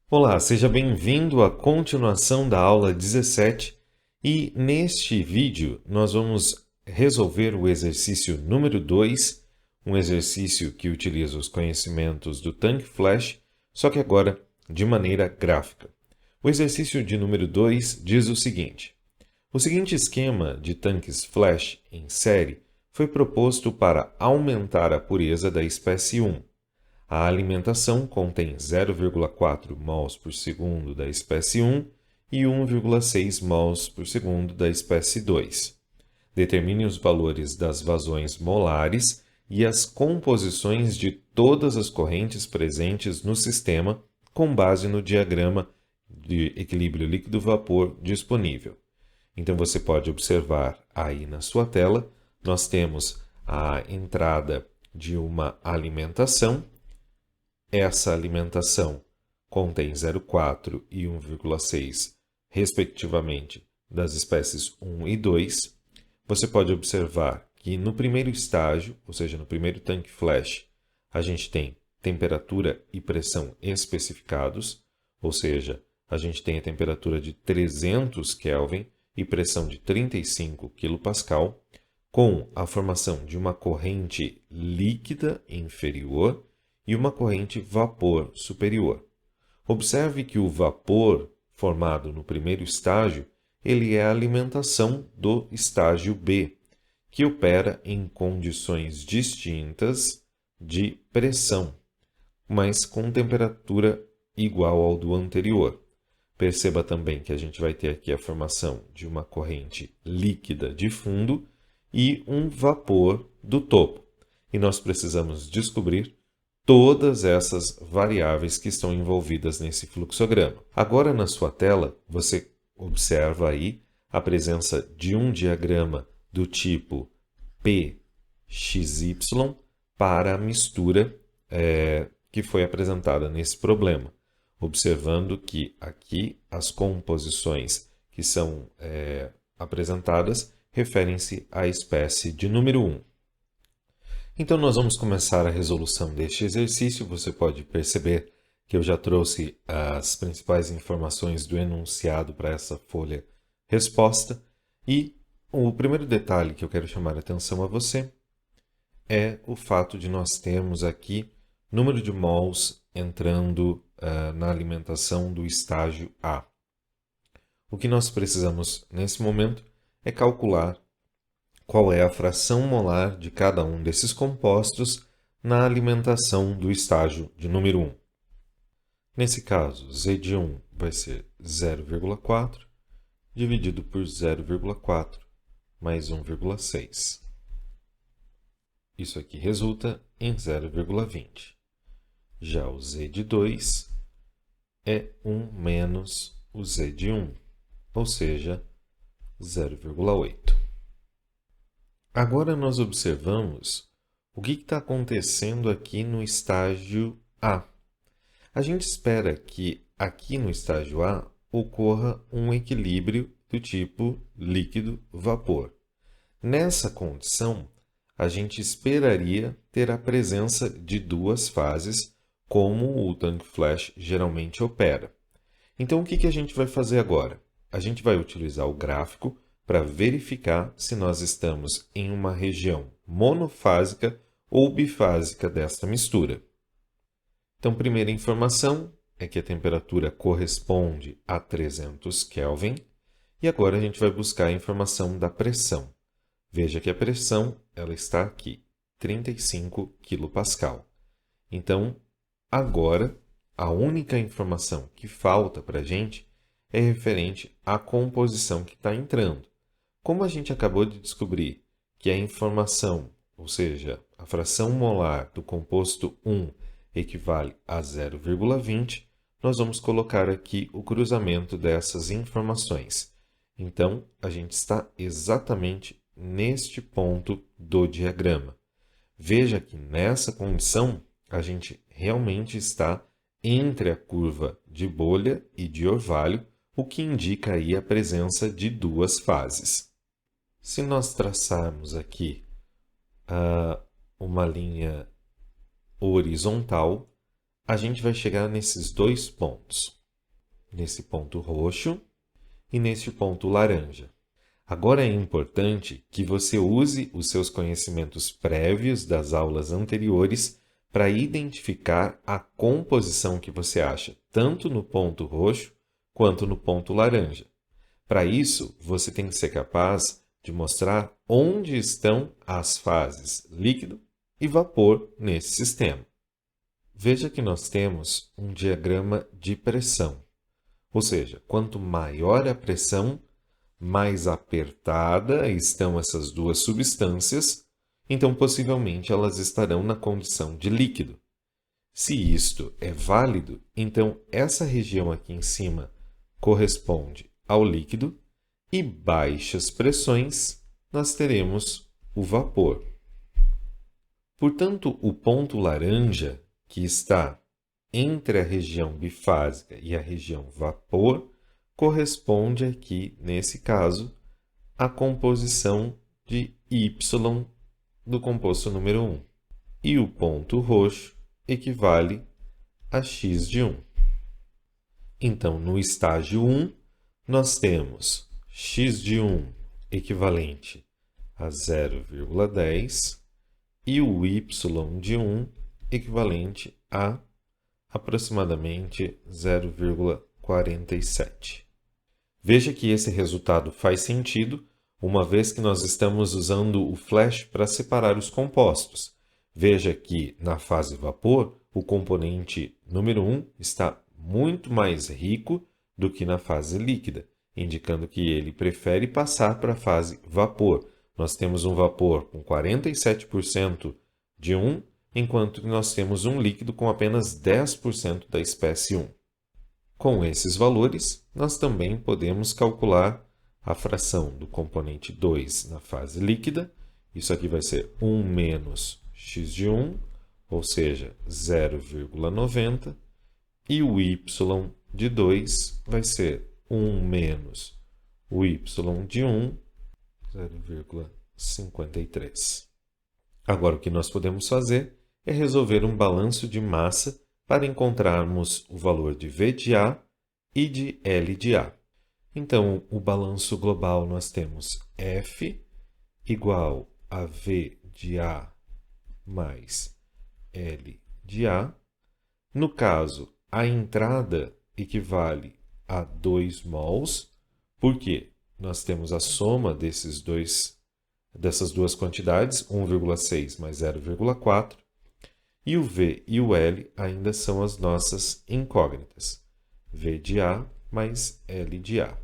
Olá, seja bem-vindo à continuação da aula 17 e neste vídeo nós vamos resolver o exercício número 2, um exercício que utiliza os conhecimentos do tanque flash, só que agora de maneira gráfica. O exercício de número 2 diz o seguinte: o seguinte esquema de tanques flash em série foi proposto para aumentar a pureza da espécie 1. A alimentação contém 0,4 mols por segundo da espécie 1 e 1,6 mols por segundo da espécie 2. Determine os valores das vazões molares e as composições de todas as correntes presentes no sistema com base no diagrama de equilíbrio líquido-vapor disponível. Então você pode observar aí na sua tela, nós temos a entrada de uma alimentação. Essa alimentação contém 0,4 e 1,6, respectivamente, das espécies 1 e 2. Você pode observar que no primeiro estágio, ou seja, no primeiro tanque flash, a gente tem temperatura e pressão especificados, ou seja, a gente tem a temperatura de 300 Kelvin e pressão de 35 kPa, com a formação de uma corrente líquida inferior e uma corrente vapor superior. Observe que o vapor formado no primeiro estágio, ele é a alimentação do estágio B, que opera em condições distintas de pressão, mas com temperatura igual ao do anterior. Perceba também que a gente vai ter aqui a formação de uma corrente líquida de fundo e um vapor do topo. E nós precisamos descobrir todas essas variáveis que estão envolvidas nesse fluxograma. Agora, na sua tela, você observa aí a presença de um diagrama do tipo PXY para a mistura que foi apresentada nesse problema, observando que aqui as composições que são apresentadas referem-se à espécie de número 1. Então, nós vamos começar a resolução deste exercício. Você pode perceber que eu já trouxe as principais informações do enunciado para essa folha resposta. E o primeiro detalhe que eu quero chamar a atenção a você é o fato de nós termos aqui número de mols entrando na alimentação do estágio A. O que nós precisamos nesse momento é calcular qual é a fração molar de cada um desses compostos na alimentação do estágio de número 1. Nesse caso, Z de 1 vai ser 0,4 dividido por 0,4 mais 1,6. Isso aqui resulta em 0,20. Já o Z de 2 é 1 menos o Z de 1, ou seja, 0,8. Agora nós observamos o que está acontecendo aqui no estágio A. A gente espera que aqui no estágio A ocorra um equilíbrio do tipo líquido-vapor. Nessa condição, a gente esperaria ter a presença de duas fases, como o tanque flash geralmente opera. Então, o que a gente vai fazer agora? A gente vai utilizar o gráfico para verificar se nós estamos em uma região monofásica ou bifásica desta mistura. Então, primeira informação é que a temperatura corresponde a 300 Kelvin e agora a gente vai buscar a informação da pressão. Veja que a pressão ela está aqui, 35 kPa. Então, agora, a única informação que falta para a gente é referente à composição que está entrando. Como a gente acabou de descobrir que a informação, ou seja, a fração molar do composto 1 equivale a 0,20, nós vamos colocar aqui o cruzamento dessas informações. Então, a gente está exatamente neste ponto do diagrama. Veja que nessa condição, a gente realmente está entre a curva de bolha e de orvalho, o que indica aí a presença de duas fases. Se nós traçarmos aqui uma linha horizontal, a gente vai chegar nesses dois pontos, nesse ponto roxo e nesse ponto laranja. Agora é importante que você use os seus conhecimentos prévios das aulas anteriores para identificar a composição que você acha, tanto no ponto roxo quanto no ponto laranja. Para isso, você tem que ser capaz de mostrar onde estão as fases líquido e vapor nesse sistema. Veja que nós temos um diagrama de pressão, ou seja, quanto maior a pressão, mais apertada estão essas duas substâncias, então possivelmente elas estarão na condição de líquido. Se isto é válido, então essa região aqui em cima corresponde ao líquido e baixas pressões nós teremos o vapor. Portanto, o ponto laranja, que está entre a região bifásica e a região vapor, corresponde aqui, nesse caso, à composição de Y do composto número 1. E o ponto roxo equivale a X de 1. Então, no estágio 1, nós temos X de 1 equivalente a 0,10 e o Y de 1 equivalente a aproximadamente 0,47. Veja que esse resultado faz sentido, uma vez que nós estamos usando o flash para separar os compostos. Veja que na fase vapor, o componente número 1 está muito mais rico do que na fase líquida, indicando que ele prefere passar para a fase vapor. Nós temos um vapor com 47% de 1, enquanto que nós temos um líquido com apenas 10% da espécie 1. Com esses valores, nós também podemos calcular a fração do componente 2 na fase líquida. Isso aqui vai ser 1 menos x de 1, ou seja, 0,90. E o y de 2 vai ser 1 menos o y de 1, 0,53. Agora, o que nós podemos fazer é resolver um balanço de massa para encontrarmos o valor de V de A e de L de A. Então, o balanço global nós temos F igual a V de A mais L de A. No caso, a entrada equivale a 2 mols, porque nós temos a soma dessas duas quantidades, 1,6 mais 0,4, e o V e o L ainda são as nossas incógnitas, V de A mais L de A.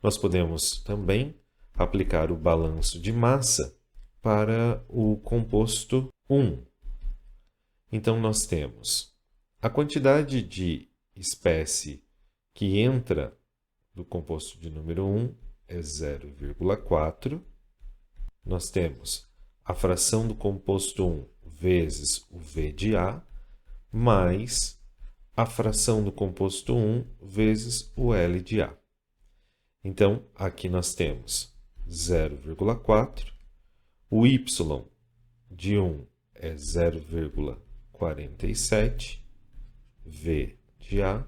Nós podemos também aplicar o balanço de massa para o composto 1. Então, nós temos a quantidade de espécie que entra do composto de número 1 é 0,4. Nós temos a fração do composto 1 vezes o V de A, mais a fração do composto 1 vezes o L de A. Então, aqui nós temos 0,4, o Y de 1 é 0,47, V de A,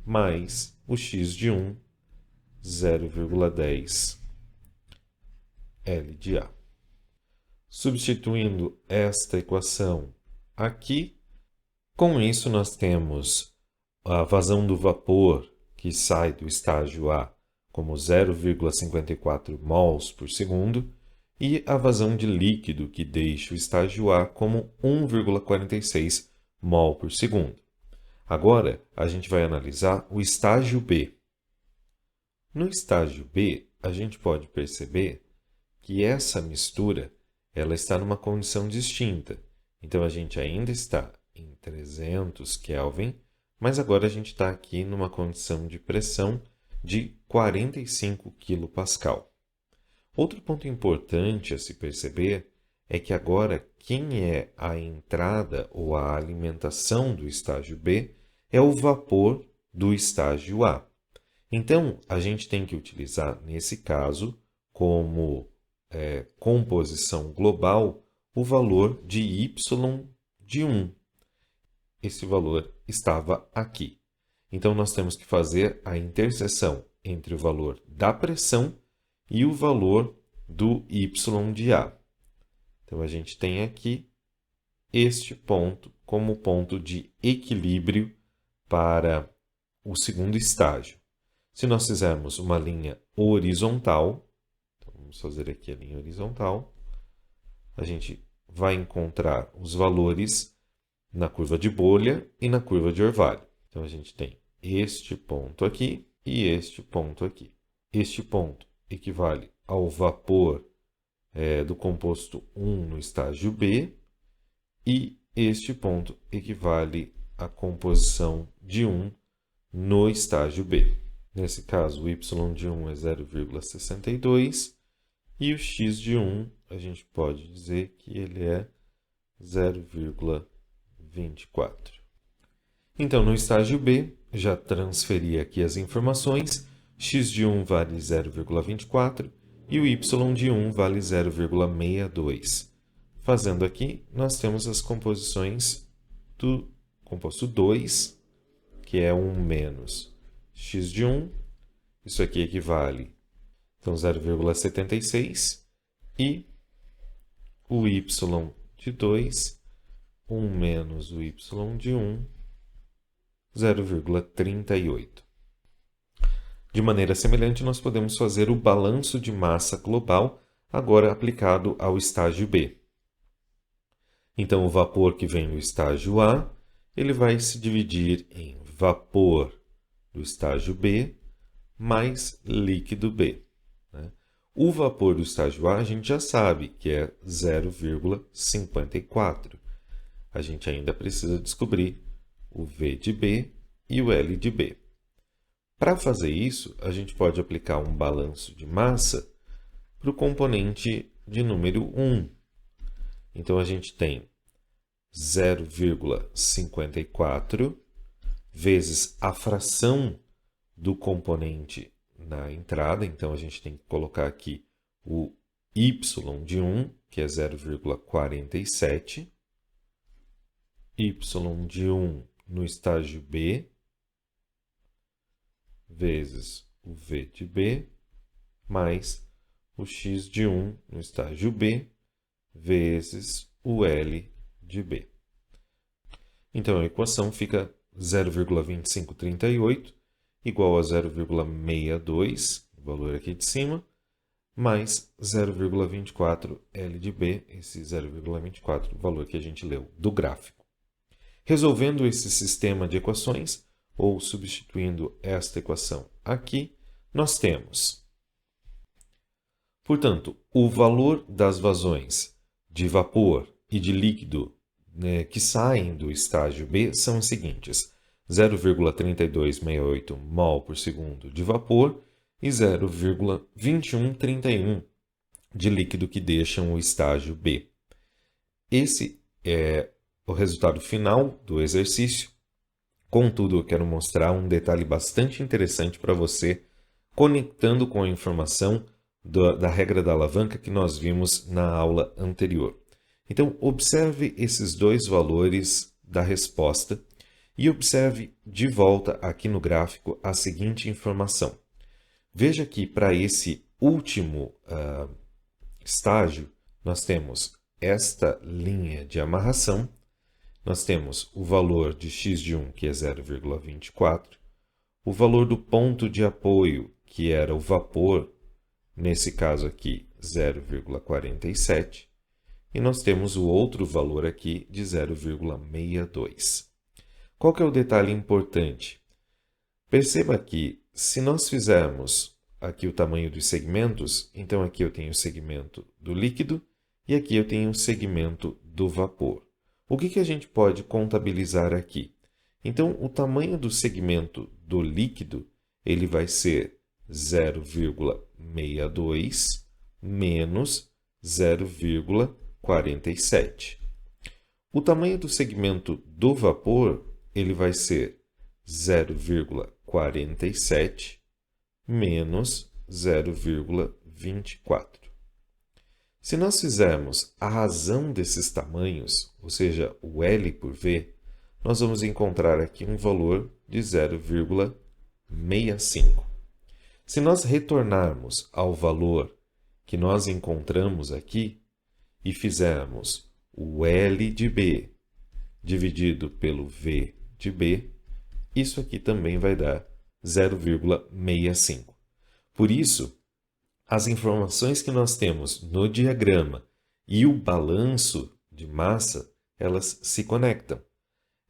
mais o X de 1, 0,10, L de A. Substituindo esta equação aqui, com isso nós temos a vazão do vapor que sai do estágio A como 0,54 mols por segundo e a vazão de líquido que deixa o estágio A como 1,46 mol por segundo. Agora, a gente vai analisar o estágio B. No estágio B, a gente pode perceber que essa mistura ela está numa condição distinta. Então, a gente ainda está em 300 Kelvin, mas agora a gente está aqui numa condição de pressão de 45 kPa. Outro ponto importante a se perceber é que agora quem é a entrada ou a alimentação do estágio B é o vapor do estágio A. Então, a gente tem que utilizar, nesse caso, como composição global, o valor de Y de 1. esse valor estava aqui. Então, nós temos que fazer a interseção entre o valor da pressão e o valor do y de A. Então, a gente tem aqui este ponto como ponto de equilíbrio para o segundo estágio. Se nós fizermos uma linha horizontal, então vamos fazer aqui a linha horizontal, a gente vai encontrar os valores na curva de bolha e na curva de orvalho. Então, a gente tem este ponto aqui e este ponto aqui. Este ponto equivale ao vapor do composto 1 no estágio B e este ponto equivale à composição de 1 no estágio B. Nesse caso, o y de 1 é 0,62 e o x de 1 a gente pode dizer que ele é 0,24. Então, no estágio B, já transferi aqui as informações, x de 1 vale 0,24 e o y de 1 vale 0,62. Fazendo aqui, nós temos as composições do composto 2, que é 1 menos x de 1, isso aqui equivale, então, 0,76, e o y de 2, 1 menos o y de 1, 0,38. De maneira semelhante, nós podemos fazer o balanço de massa global, agora aplicado ao estágio B. Então, o vapor que vem no estágio A, ele vai se dividir em vapor do estágio B mais líquido B. O vapor do estágio A, a gente já sabe que é 0,54. A gente ainda precisa descobrir o V de B e o L de B. Para fazer isso, a gente pode aplicar um balanço de massa para o componente de número 1. Então, a gente tem 0,54 vezes a fração do componente na entrada. Então, a gente tem que colocar aqui o y de 1, que é 0,47. Y de 1 no estágio B, vezes o V de B, mais o x de 1 no estágio B, vezes o L de B. Então, a equação fica 0,2538 igual a 0,62, o valor aqui de cima, mais 0,24 L de B, esse 0,24, o valor que a gente leu do gráfico. Resolvendo esse sistema de equações, ou substituindo esta equação aqui, nós temos, portanto, o valor das vazões de vapor e de líquido que saem do estágio B são os seguintes: 0,3268 mol por segundo de vapor e 0,2131 de líquido que deixam o estágio B. Esse é o resultado final do exercício. Contudo, eu quero mostrar um detalhe bastante interessante para você, conectando com a informação da regra da alavanca que nós vimos na aula anterior. Então, observe esses dois valores da resposta e observe de volta aqui no gráfico a seguinte informação. Veja que para esse último estágio, nós temos esta linha de amarração, nós temos o valor de x de 1, que é 0,24, o valor do ponto de apoio, que era o vapor, nesse caso aqui, 0,47, e nós temos o outro valor aqui de 0,62. Qual que é o detalhe importante? Perceba que, se nós fizermos aqui o tamanho dos segmentos, então aqui eu tenho o segmento do líquido e aqui eu tenho o segmento do vapor. O que a gente pode contabilizar aqui? Então, o tamanho do segmento do líquido ele vai ser 0,62 menos 0,47. O tamanho do segmento do vapor ele vai ser 0,47 menos 0,24. Se nós fizermos a razão desses tamanhos, ou seja, o L por V, nós vamos encontrar aqui um valor de 0,65. Se nós retornarmos ao valor que nós encontramos aqui e fizermos o L de B dividido pelo V de B, isso aqui também vai dar 0,65. Por isso, as informações que nós temos no diagrama e o balanço de massa, elas se conectam.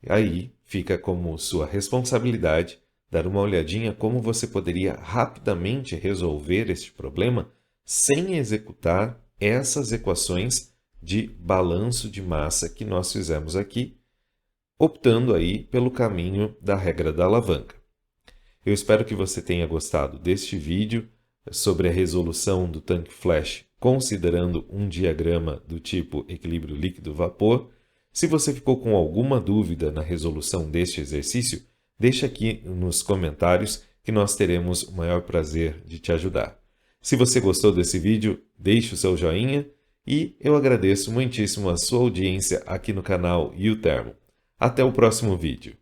Aí fica como sua responsabilidade dar uma olhadinha como você poderia rapidamente resolver este problema sem executar essas equações de balanço de massa que nós fizemos aqui, optando aí pelo caminho da regra da alavanca. Eu espero que você tenha gostado deste vídeo sobre a resolução do tanque flash considerando um diagrama do tipo equilíbrio líquido-vapor. Se você ficou com alguma dúvida na resolução deste exercício, deixa aqui nos comentários que nós teremos o maior prazer de te ajudar. Se você gostou desse vídeo, deixe o seu joinha e eu agradeço muitíssimo a sua audiência aqui no canal UTermo. Até o próximo vídeo.